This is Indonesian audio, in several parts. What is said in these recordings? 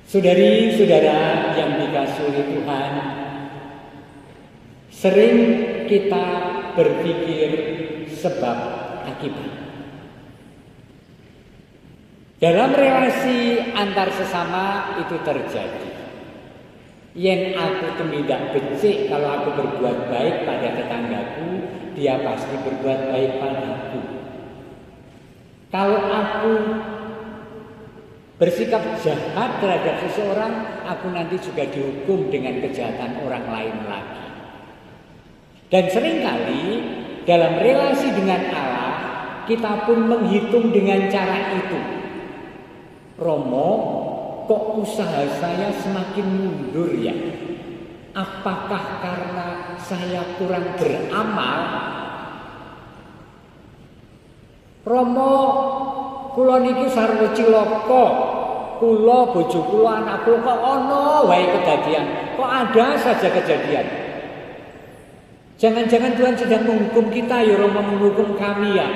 Saudari-saudara yang dikasihi oleh Tuhan, sering kita berpikir sebab akibat. Dalam relasi antar sesama itu terjadi. Yen aku tumindak becik kalau aku berbuat baik pada tetanggaku, dia pasti berbuat baik padaku. Kalau aku bersikap jahat terhadap seseorang, aku nanti juga dihukum dengan kejahatan orang lain lagi. Dan seringkali dalam relasi dengan Allah, kita pun menghitung dengan cara itu. Romo, kok usaha saya semakin mundur ya? Apakah karena saya kurang beramal? Romo, kula niki sarwa cilaka. Kula bojo kula anak kula kok ana wae kedadian. Kok ada saja kejadian. Jangan-jangan Tuhan sedang menghukum kita ya, Romo, menghukum kami ya.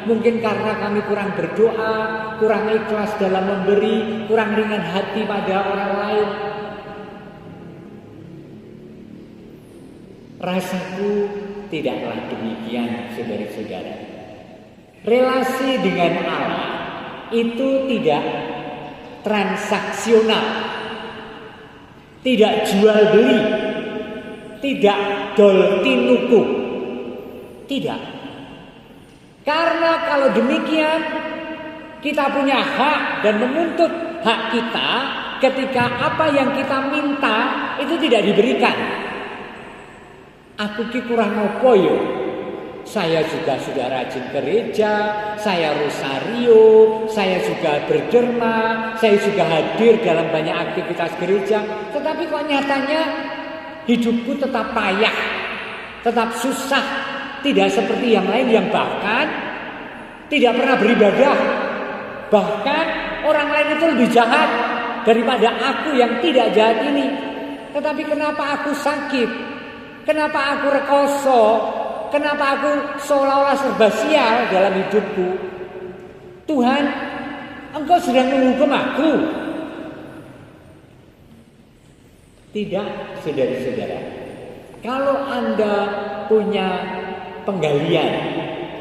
Mungkin karena kami kurang berdoa, kurang ikhlas dalam memberi, kurang ringan hati pada orang lain. Rasaku tidaklah demikian, saudara-saudara. Relasi dengan Allah itu tidak transaksional, tidak jual beli, tidak dol tinuku, tidak. Karena kalau demikian kita punya hak dan menuntut hak kita ketika apa yang kita minta itu tidak diberikan. Aku ki kurang apa yo? Saya juga sudah rajin gereja, saya rosario, saya juga berderma, saya juga hadir dalam banyak aktivitas gereja. Tetapi kok nyatanya hidupku tetap payah, tetap susah. Tidak seperti yang lain yang bahkan tidak pernah beribadah. Bahkan orang lain itu lebih jahat daripada aku yang tidak jahat ini. Tetapi kenapa aku sakit? Kenapa aku rekoso? Kenapa aku seolah-olah serba sial dalam hidupku? Tuhan, Engkau sedang menghukum aku. Tidak, saudara-saudara. Kalau Anda punya penggalian,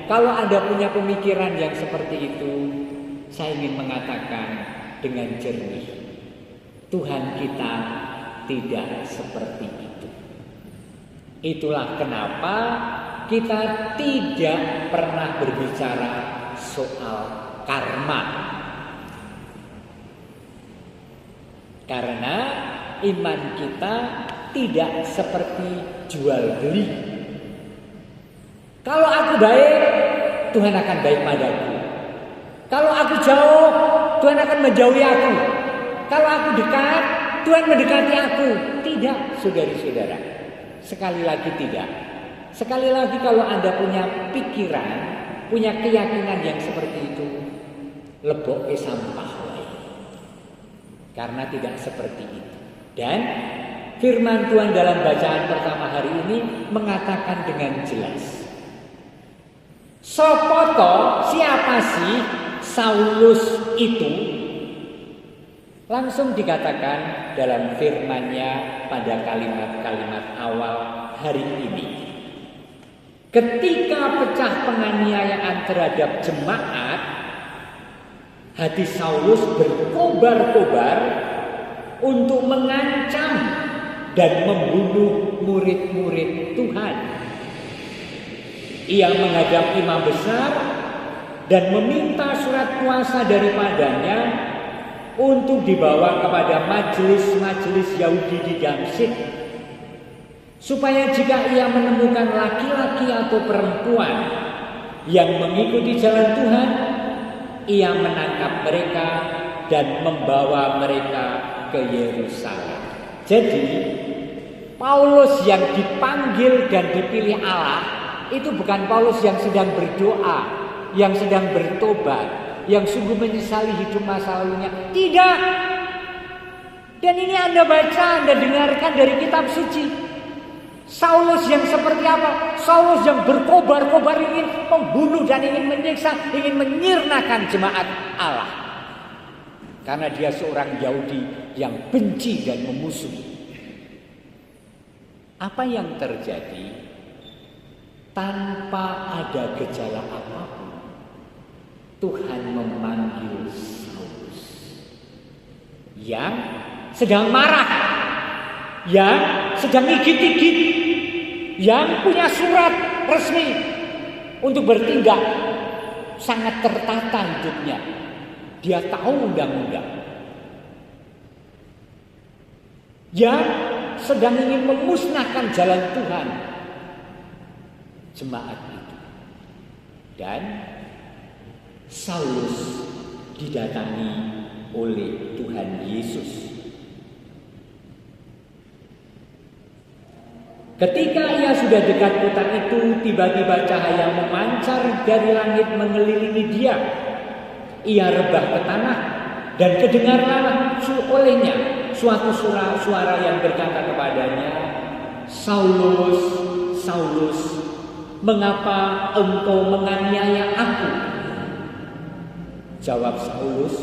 kalau Anda punya pemikiran yang seperti itu, saya ingin mengatakan dengan jernih, Tuhan kita tidak seperti itu. Itulah kenapa kita tidak pernah berbicara soal karma. Karena iman kita tidak seperti jual beli. Kalau aku baik, Tuhan akan baik padaku. Kalau aku jauh, Tuhan akan menjauhi aku. Kalau aku dekat, Tuhan mendekati aku. Tidak, saudari-saudara. Sekali lagi tidak. Sekali lagi kalau Anda punya pikiran, punya keyakinan yang seperti itu, lebok ke sampah. Karena tidak seperti itu. Dan firman Tuhan dalam bacaan pertama hari ini mengatakan dengan jelas. Sopoto, siapa sih Saulus itu? Langsung dikatakan dalam firman-Nya pada kalimat-kalimat awal hari ini. Ketika pecah penganiayaan terhadap jemaat, hati Saulus berkobar-kobar untuk mengancam dan membunuh murid-murid Tuhan. Ia menghadap imam besar dan meminta surat kuasa daripadanya untuk dibawa kepada majelis-majelis Yahudi di Damsyik, supaya jika ia menemukan laki-laki atau perempuan yang mengikuti jalan Tuhan, ia menangkap mereka dan membawa mereka ke Yerusalem. Jadi Paulus yang dipanggil dan dipilih Allah itu bukan Paulus yang sedang berdoa, yang sedang bertobat, yang sungguh menyesali hidup masa lalunya. Tidak. Dan ini Anda baca, Anda dengarkan dari kitab suci. Saulus yang seperti apa? Saulus yang berkobar-kobar ingin membunuh dan ingin menyiksa, ingin menyirnakan jemaat Allah. Karena dia seorang Yahudi yang benci dan memusuhi. Apa yang terjadi? Tanpa ada gejala apapun, Tuhan memanggil Saulus yang sedang marah, yang sedang igit-igit, yang punya surat resmi untuk bertindak, sangat tertata hidupnya. Dia tahu undang-undang. Yang sedang ingin memusnahkan jalan Tuhan jemaat itu. Dan Saulus didatangi oleh Tuhan Yesus. Ketika ia sudah dekat kota itu, tiba-tiba cahaya memancar dari langit mengelilingi dia. Ia rebah ke tanah dan kedengarlah olehnya suatu suara yang berkata kepadanya, Saulus, Saulus, mengapa engkau menganiaya aku? Jawab Saulus,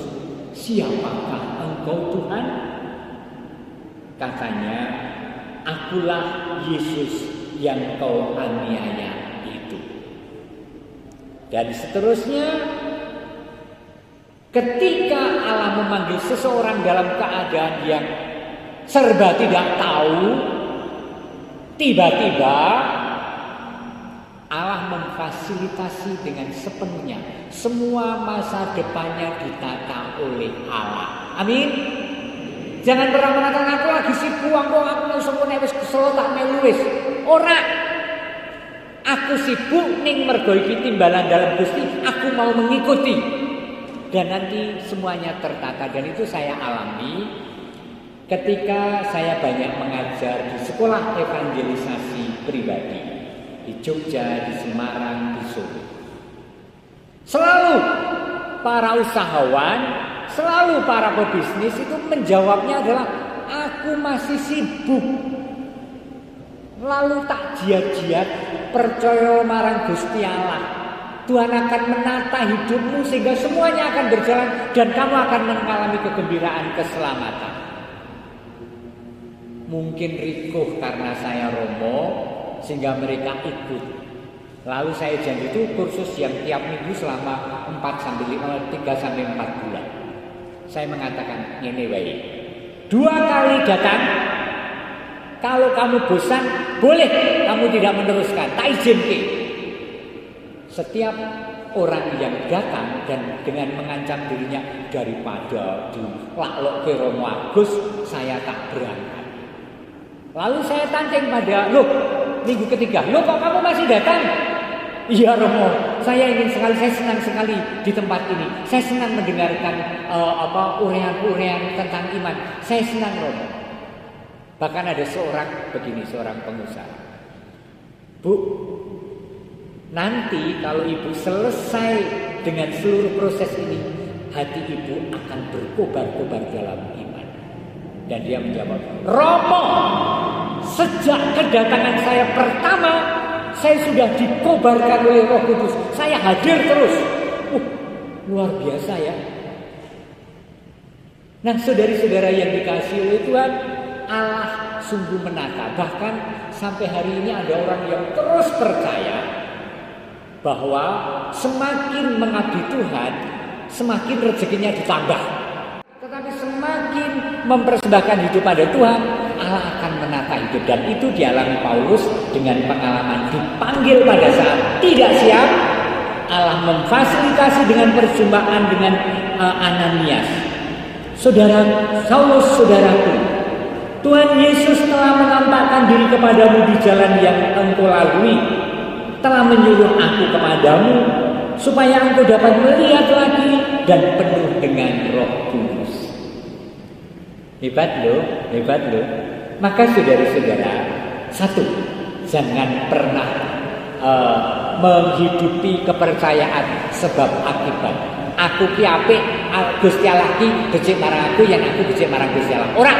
siapakah engkau Tuhan? Katanya, akulah Yesus yang kau aniaya itu. Dan seterusnya, ketika Allah memanggil seseorang dalam keadaan yang serba tidak tahu, tiba-tiba Allah memfasilitasi dengan sepenuhnya. Semua masa depannya ditata oleh Allah. Amin. Jangan pernah mengatakan aku lagi sibuk, aku sempurna wis kesel tak melu wis. Ora. Aku sibuk ning mergo iki timbalan dalam Gusti, aku mau mengikuti. Dan nanti semuanya tertata, dan itu saya alami ketika saya banyak mengajar di sekolah evangelisasi pribadi di Jogja, di Semarang, di Solo. Selalu para usahawan, selalu para pebisnis itu menjawabnya adalah aku masih sibuk. Lalu tak jiat-jiat percaya marang Gusti Allah. Tuhan akan menata hidupmu sehingga semuanya akan berjalan dan kamu akan mengalami kegembiraan, keselamatan. Mungkin rikuh karena saya romo sehingga mereka ikut. Lalu saya janji itu kursus yang tiap minggu selama 3 sampai 4 bulan. Saya mengatakan ini baik. 2 kali datang. Kalau kamu bosan, boleh kamu tidak meneruskan. Tak izinkan. Setiap orang yang datang dan dengan mengancam dirinya daripada dilaklok ke Romo Agus, saya tak berangkat. Lalu saya tantang pada, loh, minggu ketiga, loh kok kamu masih datang? Iya Romo, saya ingin sekali, saya senang sekali di tempat ini. Saya senang mendengarkan urean-urean tentang iman. Saya senang Romo. Bahkan ada seorang pengusaha. Bu, nanti kalau ibu selesai dengan seluruh proses ini, hati ibu akan berkobar-kobar dalam iman. Dan dia menjawab, Romo, sejak kedatangan saya pertama, saya sudah dikobarkan oleh Roh Kudus. Saya hadir terus. Luar biasa ya. Nah saudari-saudara yang dikasihi oleh Tuhan, Allah sungguh menata. Bahkan sampai hari ini ada orang yang terus percaya bahwa semakin mengabdi Tuhan, semakin rezekinya ditambah. Tetapi semakin mempersembahkan hidup pada Tuhan, Allah akan menata hidup. Dan itu dialami Paulus dengan pengalaman dipanggil pada saat tidak siap. Allah memfasilitasi dengan perjumpaan dengan Ananias. Saudara Saulus, saudaraku, Tuhan Yesus telah menampakkan diri kepadamu di jalan yang engkau lalui, telah menyuruh aku kepadamu supaya engkau dapat melihat lagi dan penuh dengan Roh Kudus. Hebat loh. Maka saudara-saudara, satu, jangan pernah menghidupi kepercayaan sebab akibat. Aku ki apik, Gusti Allah ki becik marang aku, yang aku becik marang Gusti Allah. Ora.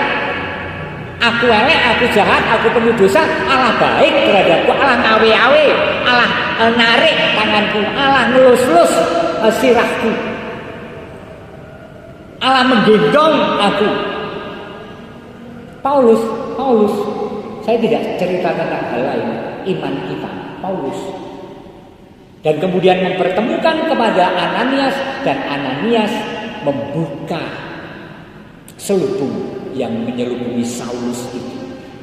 Aku elek, aku jahat, aku penuh dosa, Allah baik terhadapku, Allah ngawe-awe, Allah narik tanganku, Allah ngelus-lus sirahku. Allah menggendong aku. Paulus, saya tidak cerita tentang hal lain, iman kita, Paulus. Dan kemudian mempertemukan kepada Ananias, dan Ananias membuka selubung yang menyelubungi Saulus itu,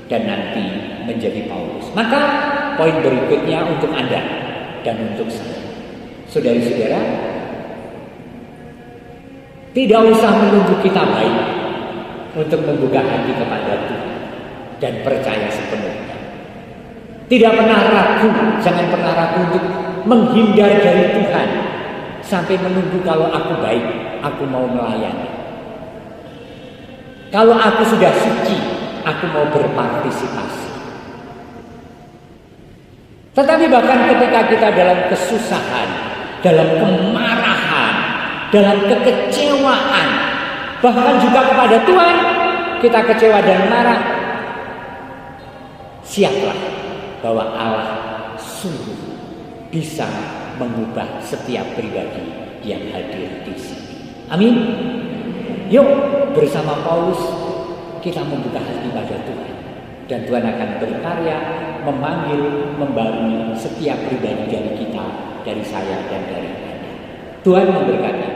dan nanti menjadi Paulus. Maka poin berikutnya untuk Anda dan untuk saya, saudara-saudara, tidak usah menunggu kita baik untuk membuka hati kepada Tuhan dan percaya sepenuhnya. Tidak pernah ragu, jangan pernah ragu untuk menghindar dari Tuhan sampai menunggu kalau aku baik, aku mau melayani. Kalau aku sudah suci, aku mau berpartisipasi. Tetapi bahkan ketika kita dalam kesusahan, dalam kemarahan, dalam kekecewaan, bahkan juga kepada Tuhan kita kecewa dan marah, siaplah bahwa Allah sungguh bisa mengubah setiap pribadi yang hadir di sini. Amin. Yuk bersama Paulus kita membuka hati pada Tuhan, dan Tuhan akan berkarya memanggil, membarui setiap pribadi dari kita, dari saya dan dari Anda. Tuhan memberkati.